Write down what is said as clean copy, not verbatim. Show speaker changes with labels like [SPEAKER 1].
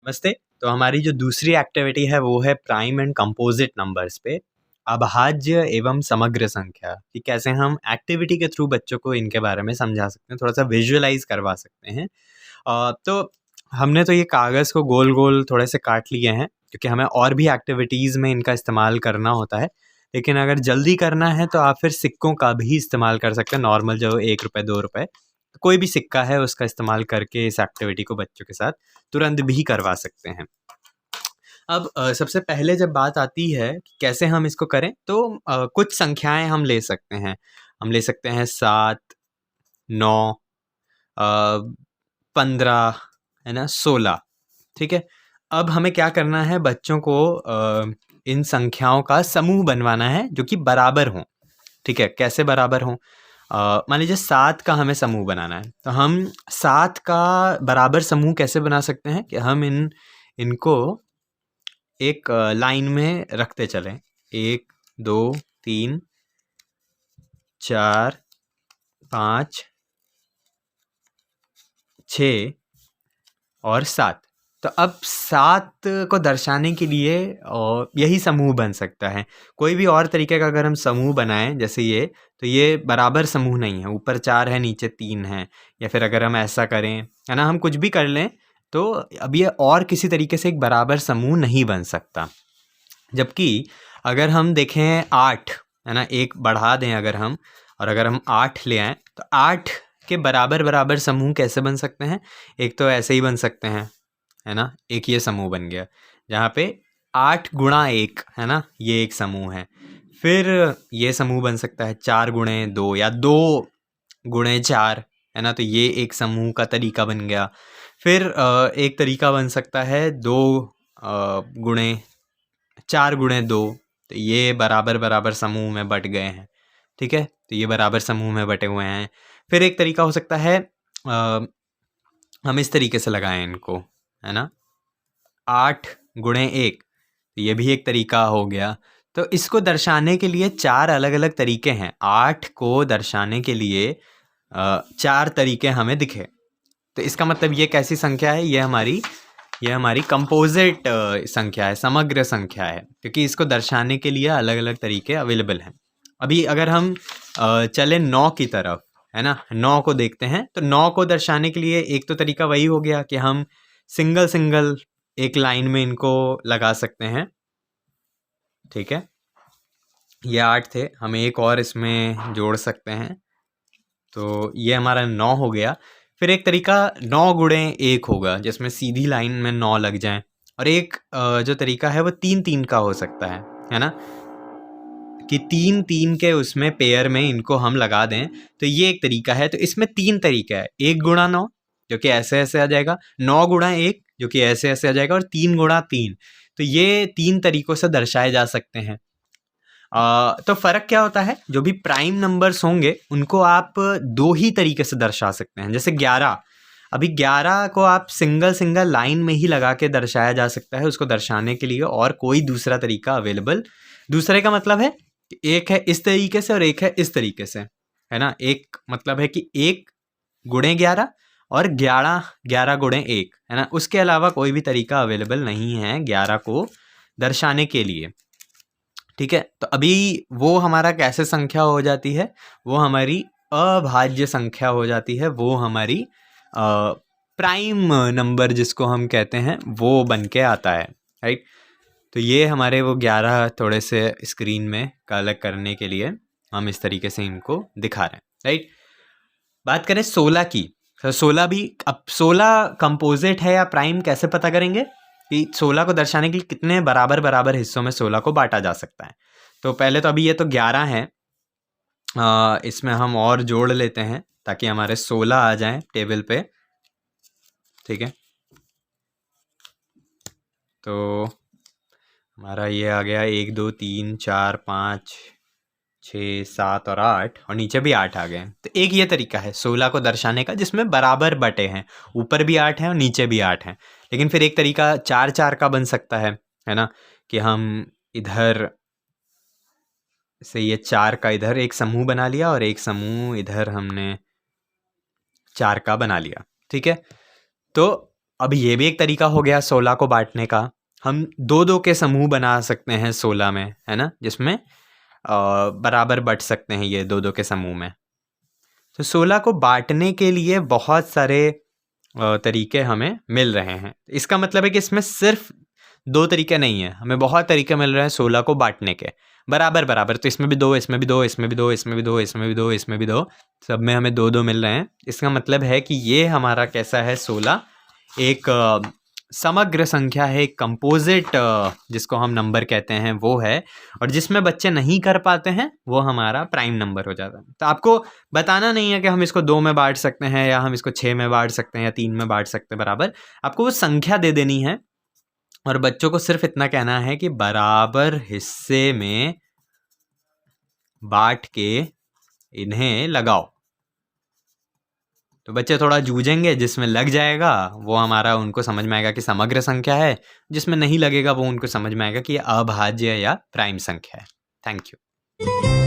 [SPEAKER 1] नमस्ते। तो हमारी जो दूसरी एक्टिविटी है वो है प्राइम एंड कंपोजिट नंबर्स पे अभाज्य एवं समग्र संख्या कि कैसे हम एक्टिविटी के थ्रू बच्चों को इनके बारे में समझा सकते हैं, थोड़ा सा विजुअलाइज करवा सकते हैं। तो हमने तो ये कागज़ को गोल गोल थोड़े से काट लिए हैं क्योंकि हमें और भी एक्टिविटीज़ में इनका इस्तेमाल करना होता है। लेकिन अगर जल्दी करना है तो आप फिर सिक्कों का भी इस्तेमाल कर सकते हैं, नॉर्मल जो 1 रुपये 2 रुपये कोई भी सिक्का है उसका इस्तेमाल करके इस एक्टिविटी को बच्चों के साथ तुरंत भी करवा सकते हैं। अब सबसे पहले जब बात आती है कि कैसे हम इसको करें तो कुछ संख्याएं हम ले सकते हैं। हम ले सकते हैं 7, 9, 15, है ना, 16। ठीक है। अब हमें क्या करना है, बच्चों को इन संख्याओं का समूह बनवाना है जो कि बराबर हों। ठीक है, कैसे बराबर हों? मान लीजिए 7 का हमें समूह बनाना है, तो हम 7 का बराबर समूह कैसे बना सकते हैं कि हम इनको एक लाइन में रखते चलें। 1, 2, 3, 4, 5, 6 और 7। तो अब 7 को दर्शाने के लिए यही समूह बन सकता है। कोई भी और तरीके का अगर हम समूह बनाएं जैसे ये, तो ये बराबर समूह नहीं है, ऊपर 4 है नीचे 3 है। या फिर अगर हम ऐसा करें, है ना, हम कुछ भी कर लें तो अब ये और किसी तरीके से एक बराबर समूह नहीं बन सकता। जबकि अगर हम देखें 8, है ना, एक बढ़ा दें अगर हम, और अगर हम 8 ले आएँ तो 8 के बराबर बराबर समूह कैसे बन सकते हैं? एक तो ऐसे ही बन सकते हैं, है ना, एक ये समूह बन गया जहाँ पे 8 गुणा 1, है ना, ये एक समूह है। फिर ये समूह बन सकता है 4 गुणे 2 या 2 गुणे 4, है ना, तो ये एक समूह का तरीका बन गया। फिर एक तरीका बन सकता है 2 गुणे 4 गुणे 2, तो ये बराबर बराबर समूह में बट गए हैं। ठीक है, तो ये बराबर समूह में बटे हुए हैं। फिर एक तरीका हो सकता है हम इस तरीके से लगाएं इनको, है ना, 8 गुणे 1, तो ये भी एक तरीका हो गया। तो इसको दर्शाने के लिए 4 अलग अलग तरीके हैं। 8 को दर्शाने के लिए 4 तरीके हमें दिखे। तो इसका मतलब ये कैसी संख्या है? ये हमारी कंपोजिट संख्या है, समग्र संख्या है, क्योंकि इसको दर्शाने के लिए अलग अलग तरीके अवेलेबल हैं। अभी अगर हम चले 9 की तरफ, है ना, 9 को देखते हैं, तो 9 को दर्शाने के लिए एक तो तरीका वही हो गया कि हम सिंगल सिंगल एक लाइन में इनको लगा सकते हैं। ठीक है, ये 8 थे, हम एक और इसमें जोड़ सकते हैं, तो ये हमारा 9 हो गया। फिर एक तरीका 9 गुणे 1 होगा जिसमें सीधी लाइन में 9 लग जाएं। और एक जो तरीका है वो 3-3 का हो सकता है ना, कि 3-3 के उसमें पेयर में इनको हम लगा दें, तो ये एक तरीका है। तो इसमें 3 तरीका है, 1 गुणा 9 जो कि ऐसे ऐसे आ जाएगा, 9 गुणा 1 जो कि ऐसे ऐसे आ जाएगा, और 3 गुणा 3। तो ये 3 तरीकों से दर्शाए जा सकते हैं। तो फ़र्क क्या होता है? जो भी प्राइम नंबर्स होंगे उनको आप 2 ही तरीके से दर्शा सकते हैं। जैसे 11, अभी 11 को आप सिंगल सिंगल लाइन में ही लगा के दर्शाया जा सकता है, उसको दर्शाने के लिए और कोई दूसरा तरीका अवेलेबल। दूसरे का मतलब है कि एक है इस तरीके से और एक है इस तरीके से, है ना। एक मतलब है कि 1 गुणे 11 और 11 गुणे 1, है ना। उसके अलावा कोई भी तरीका अवेलेबल नहीं है 11 को दर्शाने के लिए। ठीक है, तो अभी वो हमारा कैसे संख्या हो जाती है? वो हमारी अभाज्य संख्या हो जाती है, वो हमारी प्राइम नंबर जिसको हम कहते हैं वो बन के आता है, राइट। तो ये हमारे वो 11 थोड़े से स्क्रीन में कलर करने के लिए हम इस तरीके से इनको दिखा रहे हैं, राइट। बात करें 16 की, तो 16 भी, अब 16 कंपोजिट है या प्राइम कैसे पता करेंगे कि 16 को दर्शाने के लिए कितने बराबर बराबर हिस्सों में 16 को बांटा जा सकता है? तो पहले तो अभी ये तो 11 है, इसमें हम और जोड़ लेते हैं ताकि हमारे 16 आ जाएं टेबल पे। ठीक है, तो हमारा ये आ गया 1 2 3 4 5 6 7 और 8, और नीचे भी 8 आ गए। तो एक ये तरीका है 16 को दर्शाने का जिसमें बराबर बटे हैं, ऊपर भी 8 हैं और नीचे भी 8 हैं। लेकिन फिर एक तरीका 4-4 का बन सकता है ना, कि हम इधर से ये 4 का इधर एक समूह बना लिया और एक समूह इधर हमने 4 का बना लिया। ठीक है, तो अब ये भी एक तरीका हो गया 16 को बांटने का। हम 2-2 के समूह बना सकते हैं 16 में, है ना, जिसमें बराबर बट सकते हैं ये 2-2 के समूह में। तो 16 को बांटने के लिए बहुत सारे तरीके हमें मिल रहे हैं। इसका मतलब है कि इसमें सिर्फ 2 तरीके नहीं है, हमें बहुत तरीके मिल रहे हैं 16 को बांटने के, बराबर बराबर। तो इसमें भी 2, इसमें भी 2, इसमें भी 2, इसमें भी 2, इसमें भी 2, इसमें भी 2, सब में हमें 2-2 मिल रहे हैं। इसका मतलब है कि ये हमारा कैसा है, 16 एक समग्र संख्या है, एक कंपोजिट जिसको हम नंबर कहते हैं वो है, और जिसमें बच्चे नहीं कर पाते हैं वो हमारा प्राइम नंबर हो जाता है। तो आपको बताना नहीं है कि हम इसको 2 में बांट सकते हैं, या हम इसको 6 में बांट सकते हैं, या 3 में बांट सकते हैं, बराबर आपको वो संख्या दे देनी है, और बच्चों को सिर्फ इतना कहना है कि बराबर हिस्से में बांट के इन्हें लगाओ। तो बच्चे थोड़ा जूझेंगे, जिसमें लग जाएगा वो हमारा उनको समझ में आएगा कि समग्र संख्या है, जिसमें नहीं लगेगा वो उनको समझ में आएगा कि ये अभाज्य या प्राइम संख्या है। Thank you.